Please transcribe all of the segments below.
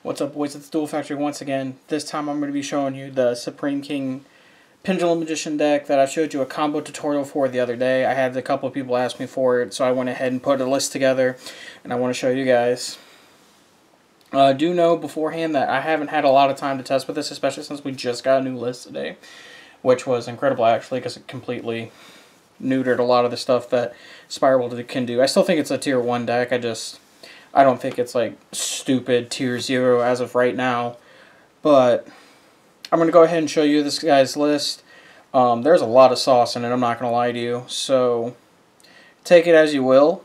What's up, boys? It's Duel Factory once again. This time I'm going to be showing you the Supreme King Pendulum Magician deck that I showed you a combo tutorial for the other day. I had a couple of people ask me for it, so I went ahead and put a list together, and I want to show you guys. Do know beforehand that I haven't had a lot of time to test with this, especially since we just got a new list today, which was incredible actually, because it completely neutered a lot of the stuff that Spiral can do. I still think it's a tier 1 deck. I don't think it's like stupid tier 0 as of right now, but I'm going to go ahead and show you this guy's list. There's a lot of sauce in it, I'm not going to lie to you, so take it as you will.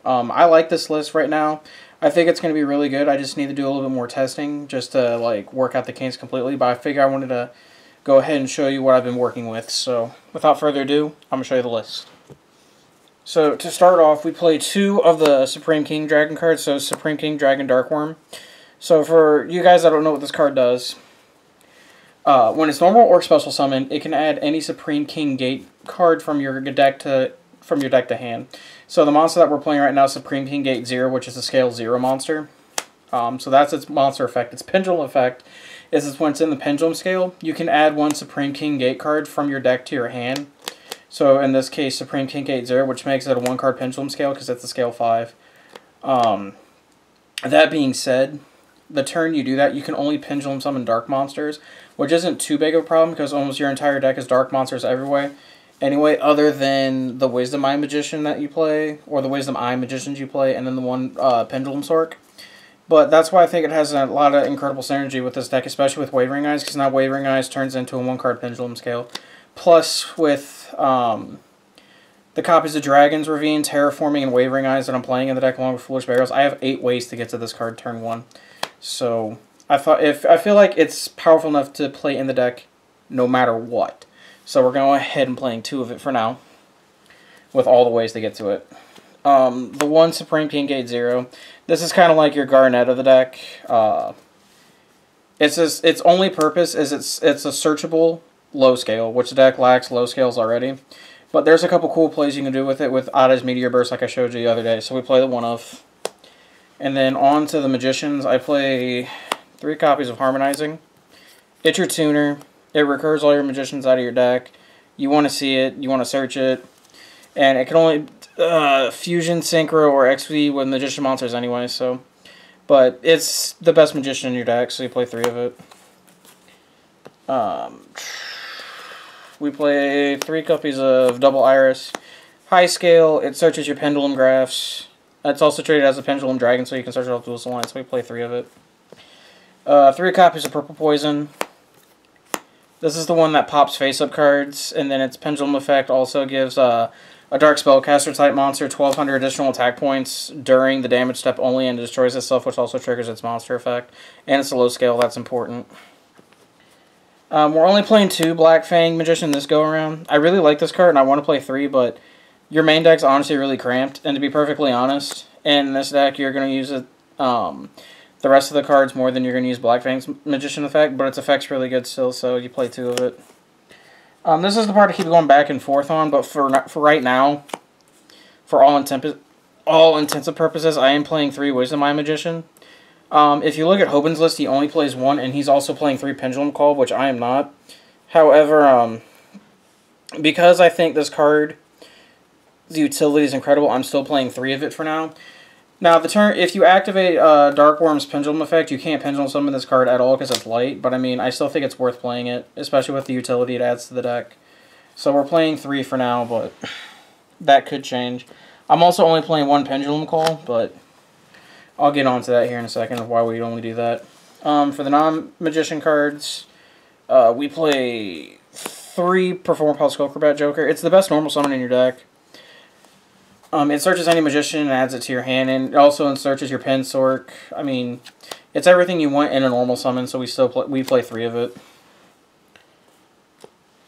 I like this list right now. I think it's going to be really good. I just need to do a little bit more testing just to like work out the kinks completely, but I figure I wanted to go ahead and show you what I've been working with. So without further ado, I'm going to show you the list. So to start off, we play 2 of the Supreme King Dragon cards, so Supreme King Dragon Darkworm. So for you guys that don't know what this card does, when it's normal or special summon, it can add any Supreme King Gate card from your deck to hand. So the monster that we're playing right now is Supreme King Gate 0, which is a scale 0 monster. So that's its monster effect. Its pendulum effect is when it's in the pendulum scale, you can add 1 Supreme King Gate card from your deck to your hand. So in this case, Supreme King Gate 0, which makes it a 1-card pendulum scale because it's a scale 5. That being said, the turn you do that, you can only pendulum summon dark monsters, which isn't too big of a problem because almost your entire deck is dark monsters everywhere. Anyway, other than the Wisdom Eye Magician that you play, or the Wisdom Eye Magicians you play, and then the one Pendulum Sork. But that's why I think it has a lot of incredible synergy with this deck, especially with Wavering Eyes, because now Wavering Eyes turns into a 1-card pendulum scale. Plus, with the copies of Dragons, Ravine, Terraforming, and Wavering Eyes that I'm playing in the deck along with Foolish Burials, I have 8 ways to get to this card turn 1. So I feel like it's powerful enough to play in the deck no matter what. So we're going to go ahead and playing 2 of it for now, with all the ways to get to it. The 1 Supreme King Gate 0. This is kind of like your Garnet of the deck. Its only purpose is it's a searchable low scale, which the deck lacks low scales already. But there's a couple cool plays you can do with it with Ada's Meteor Burst like I showed you the other day. So we play the 1 of. And then on to the Magicians, I play 3 copies of Harmonizing. It's your tuner. It recurs all your Magicians out of your deck. You want to see it, you want to search it. And it can only Fusion, Synchro, or XP with Magician monsters anyway, so. But it's the best Magician in your deck, so you play 3 of it. We play 3 copies of Double Iris. High scale, it searches your Pendulum graphs. It's also traded as a Pendulum Dragon, so you can search it off Duelist Alliance, so we play 3 of it. 3 copies of Purple Poison. This is the one that pops face-up cards, and then its Pendulum effect also gives a Dark Spellcaster type monster 1,200 additional attack points during the damage step only, and destroys itself, which also triggers its monster effect. And it's a low scale, that's important. We're only playing 2 Black Fang Magician this go-around. I really like this card, and I want to play 3, but your main deck's honestly really cramped, and to be perfectly honest, in this deck you're going to use it, the rest of the cards more than you're going to use Black Fang's Magician effect, but its effect's really good still, so you play 2 of it. This is the part I keep going back and forth on, but for right now, for all intents and purposes, I am playing 3 Wisdom Eye Magician. If you look at Hobans' list, he only plays 1, and he's also playing 3 Pendulum Call, which I am not. However, because I think this card, the utility is incredible, I'm still playing 3 of it for now. Now, if you activate Darkworm's Pendulum effect, you can't Pendulum summon this card at all because it's light, but I mean, I still think it's worth playing it, especially with the utility it adds to the deck. So we're playing 3 for now, but that could change. I'm also only playing 1 Pendulum Call, but I'll get on to that here in a second of why we only do that. For the non-Magician cards, we play 3 Perform Pulse Skullcrobat Joker. It's the best normal summon in your deck. It searches any Magician and adds it to your hand, and it also searches your Pen Sork. I mean, it's everything you want in a normal summon, so we play 3 of it.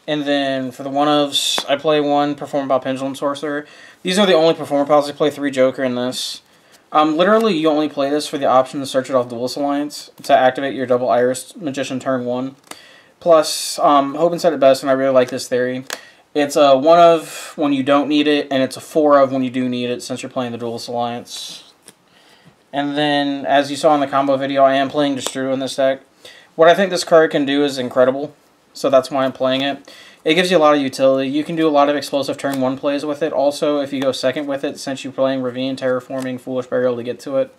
And then for the 1-ofs, I play 1 Perform Pal Pendulum Sorcerer. These are the only Perform Pals. I play 3 Joker in this. Literally, you only play this for the option to search it off Duelist Alliance to activate your Double Iris Magician turn 1. Plus, Hobans said it best, and I really like this theory. It's a 1 of when you don't need it, and it's a 4 of when you do need it, since you're playing the Duelist Alliance. And then, as you saw in the combo video, I am playing Destru in this deck. What I think this card can do is incredible, so that's why I'm playing it. It gives you a lot of utility. You can do a lot of explosive turn 1 plays with it. Also, if you go second with it, since you're playing Ravine, Terraforming, Foolish Burial to get to it,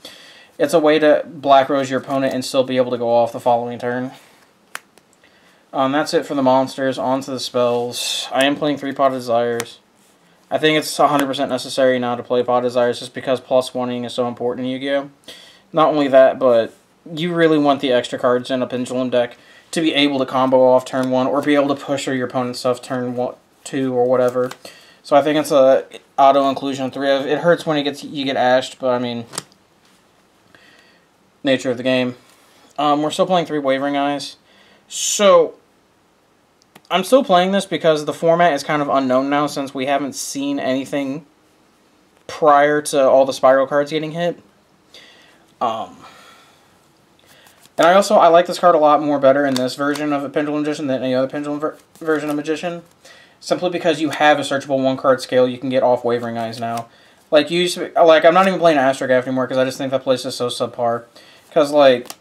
it's a way to Black Rose your opponent and still be able to go off the following turn. That's it for the monsters. On to the spells. I am playing 3 Pot of Desires. I think it's 100% necessary now to play Pot of Desires just because +1ing is so important in Yu-Gi-Oh! Not only that, but you really want the extra cards in a Pendulum deck to be able to combo off turn 1 or be able to push your opponent's stuff turn 2 or whatever. So I think it's a auto-inclusion 3 of. It hurts when you get ashed, but I mean, nature of the game. We're still playing 3 Wavering Eyes. So I'm still playing this because the format is kind of unknown now since we haven't seen anything prior to all the Spiral cards getting hit. And I like this card a lot more better in this version of a Pendulum Magician than any other Pendulum version of Magician. Simply because you have a searchable 1-card scale you can get off Wavering Eyes now. Like, I'm not even playing Astrograph anymore because I just think that place is so subpar. Because, like,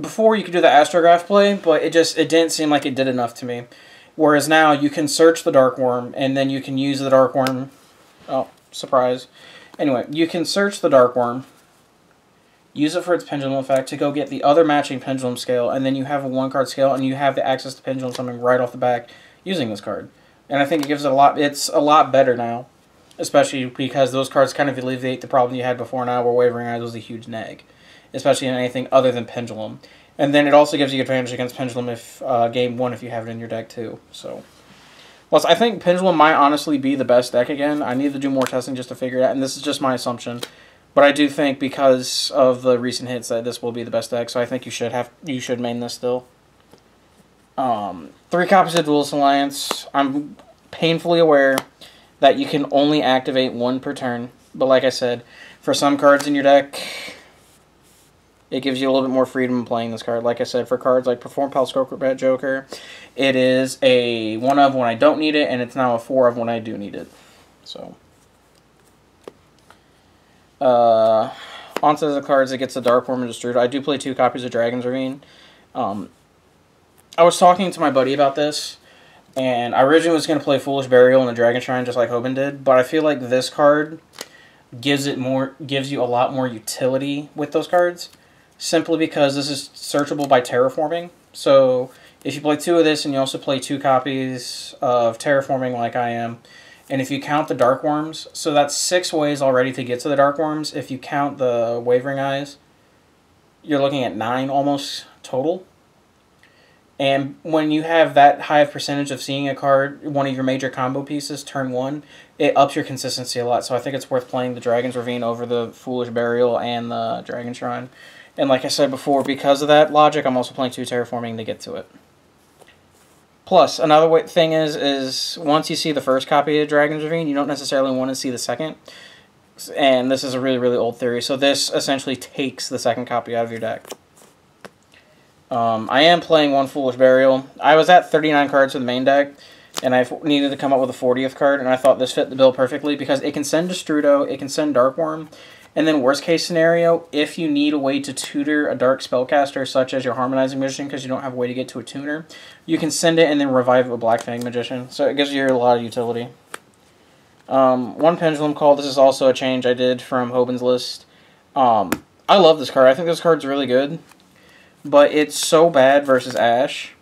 before you could do the Astrograph play, but it didn't seem like it did enough to me. Whereas now you can search the Dark Worm, and then you can use the Dark Worm. Oh, surprise. Anyway, you can search the Dark Worm, use it for its Pendulum effect to go get the other matching Pendulum scale, and then you have a 1-card scale, and you have the access to Pendulum summon right off the back using this card. And I think it gives it it's a lot better now, especially because those cards kind of alleviate the problem you had before now where Wavering Eyes was a huge neg, especially in anything other than Pendulum. And then it also gives you advantage against Pendulum if game 1 if you have it in your deck too. So, plus I think Pendulum might honestly be the best deck again. I need to do more testing just to figure it out, and this is just my assumption. But I do think because of the recent hits that this will be the best deck, so I think you should main this still. 3 copies of Duelist Alliance. I'm painfully aware that you can only activate 1 per turn, but like I said, for some cards in your deck, it gives you a little bit more freedom in playing this card. Like I said, for cards like Perform Pal Scroquet Joker, it is a 1 of when I don't need it, and it's now a 4 of when I do need it. So, onto the cards that gets the Dark Worm and Destrudo. I do play 2 copies of Dragon's Ravine. I was talking to my buddy about this, and I originally was going to play Foolish Burial and the Dragon Shrine just like Hobans did, but I feel like this card gives you a lot more utility with those cards, simply because this is searchable by Terraforming. So if you play 2 of this and you also play 2 copies of Terraforming like I am, and if you count the Dark Worms, so that's 6 ways already to get to the Dark Worms. If you count the Wavering Eyes, you're looking at 9 almost total. And when you have that high of percentage of seeing a card, one of your major combo pieces, turn 1, it ups your consistency a lot. So I think it's worth playing the Dragon's Ravine over the Foolish Burial and the Dragon Shrine. And like I said before, because of that logic, I'm also playing 2 Terraforming to get to it. Plus, another thing is once you see the first copy of Dragon's Ravine, you don't necessarily want to see the second. And this is a really, really old theory. So this essentially takes the second copy out of your deck. I am playing 1 Foolish Burial. I was at 39 cards for the main deck, and I needed to come up with a 40th card, and I thought this fit the bill perfectly because it can send Destrudo, it can send Dark Worm, and then worst case scenario, if you need a way to tutor a Dark Spellcaster, such as your Harmonizing Magician, because you don't have a way to get to a tuner, you can send it and then revive a Black Fang Magician. So it gives you a lot of utility. 1 Pendulum Call. This is also a change I did from Hobans' list. I love this card. I think this card's really good. But it's so bad versus Ash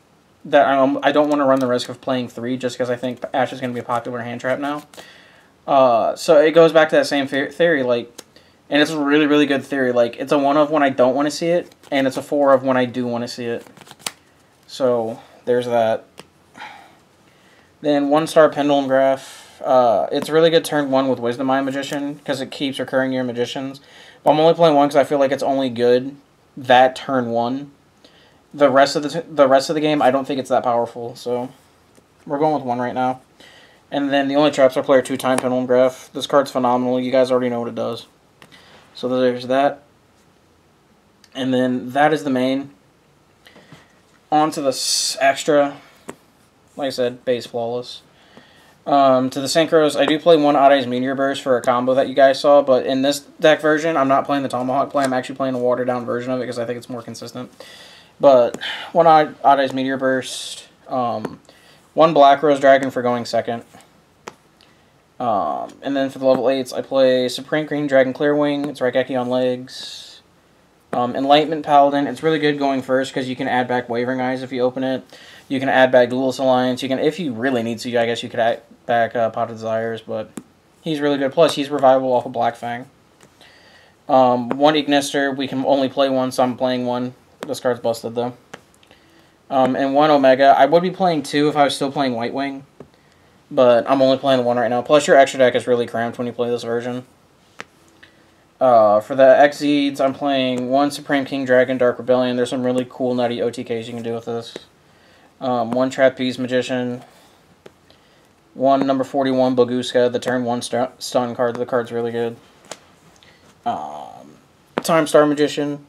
that I don't want to run the risk of playing 3 just because I think Ash is going to be a popular hand trap now. So it goes back to that same theory, like, and it's a really, really good theory. Like, it's a 1 of when I don't want to see it, and it's a 4 of when I do want to see it. So there's that. Then 1-star Pendulum Graph. It's really good turn 1 with Wisdom Eye Magician because it keeps recurring your magicians. But I'm only playing 1 because I feel like it's only good that turn 1. The rest of the game, I don't think it's that powerful. So we're going with 1 right now. And then the only traps I play are 2 Time Pendulum Graph. This card's phenomenal. You guys already know what it does. So there's that. And then that is the main. On to the extra. Like I said, base flawless. To the Synchros, I do play one Odd Eyes Meteor Burst for a combo that you guys saw, but in this deck version, I'm not playing the Tomahawk play. I'm actually playing the watered down version of it because I think it's more consistent. But one Odd Eyes Meteor Burst, one Black Rose Dragon for going second. And then for the level 8s, I play Supreme Green Dragon Clearwing. It's Raigeki on legs. Enlightenment Paladin. It's really good going first because you can add back Wavering Eyes if you open it. You can add back Duelist Alliance. You can, if you really need to, I guess you could add back Pot of Desires, but he's really good. Plus, he's revivable off of Black Fang. One Ignister. We can only play one, so I'm playing one. This card's busted, though. And one Omega. I would be playing two if I was still playing White Wing, but I'm only playing the one right now. Plus, your extra deck is really cramped when you play this version. For the Xyz, I'm playing one Supreme King Dragon Dark Rebellion. There's some really cool, nutty OTKs you can do with this. One Trapeze Magician. One number 41 Boguska, the turn 1 stun card. The card's really good. Time Star Magician.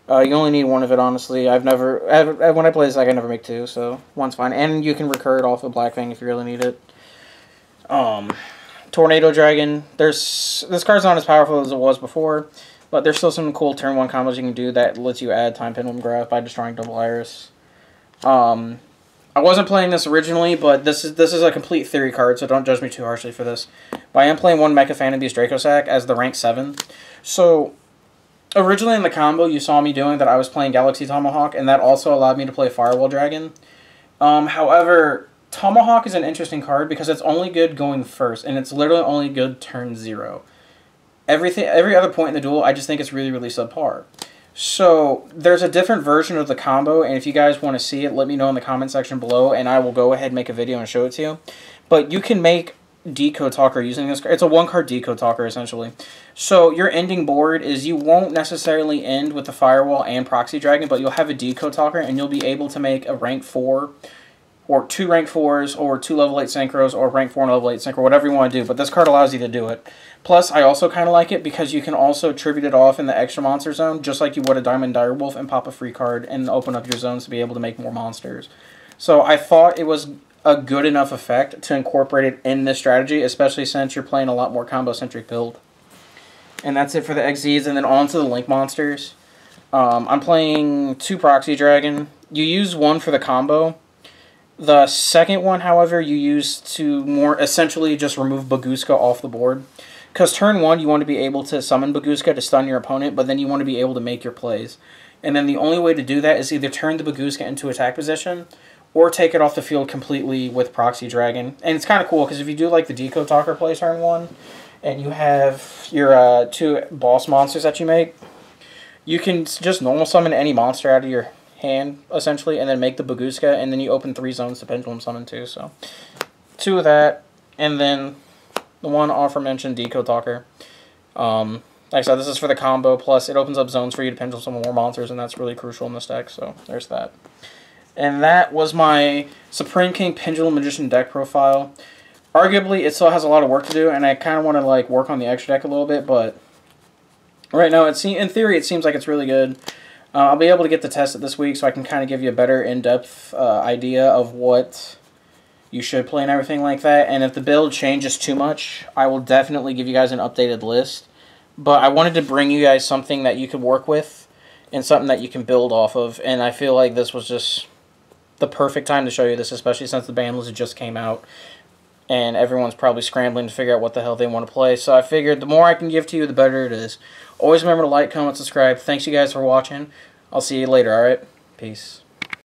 You only need one of it, honestly. When I play this deck, I never make two, so one's fine. And you can recur it off of Black Fang if you really need it. Tornado Dragon. This card's not as powerful as it was before, but there's still some cool turn 1 combos you can do that lets you add Time Pendulum Graph by destroying double Iris. I wasn't playing this originally, but this is a complete theory card, so don't judge me too harshly for this. But I am playing one Mecha Phantom Beast Dracosac as the rank 7. So, originally in the combo, you saw me doing that I was playing Galaxy Tomahawk, and that also allowed me to play Firewall Dragon. However, Tomahawk is an interesting card because it's only good going first, and it's literally only good turn 0. Every other point in the duel, I just think it's really, really subpar. So, there's a different version of the combo, and if you guys want to see it, let me know in the comment section below, and I will go ahead and make a video and show it to you. But you can make Decode Talker using this card. It's a one-card Decode Talker, essentially. So, your ending board is you won't necessarily end with the Firewall and Proxy Dragon, but you'll have a Decode Talker, and you'll be able to make a rank 4, or 2 rank 4s, or 2 level 8 Synchros, or rank 4 and level 8 Synchro, whatever you want to do. But this card allows you to do it. Plus, I also kind of like it because you can also tribute it off in the extra monster zone, just like you would a Diamond Direwolf, and pop a free card and open up your zones to be able to make more monsters. So I thought it was a good enough effect to incorporate it in this strategy, especially since you're playing a lot more combo-centric build. And that's it for the XZs, and then on to the Link monsters. I'm playing 2 Proxy Dragon. You use one for the combo. The second one, however, you use to more essentially just remove Boguska off the board. Because turn 1, you want to be able to summon Boguska to stun your opponent, but then you want to be able to make your plays. And then the only way to do that is either turn the Boguska into attack position, or take it off the field completely with Proxy Dragon. And it's kind of cool, because if you do like the Decode Talker play turn 1, and you have your 2 boss monsters that you make, you can just normal summon any monster out of your hand, essentially, and then make the Boguska, and then you open 3 zones to Pendulum Summon too. So, 2 of that, and then the one aforementioned Decode Talker. Like I said, this is for the combo, plus it opens up zones for you to Pendulum Summon more monsters, and that's really crucial in this deck, so there's that. And that was my Supreme King Pendulum Magician deck profile. Arguably, it still has a lot of work to do, and I kind of want to like work on the extra deck a little bit, but right now, in theory, it seems like it's really good. I'll be able to get to test it this week, so I can kind of give you a better in-depth idea of what you should play and everything like that. And if the build changes too much, I will definitely give you guys an updated list. But I wanted to bring you guys something that you could work with and something that you can build off of. And I feel like this was just the perfect time to show you this, especially since the ban list just came out. And everyone's probably scrambling to figure out what the hell they want to play. So I figured the more I can give to you, the better it is. Always remember to like, comment, subscribe. Thanks you guys for watching. I'll see you later, alright? Peace.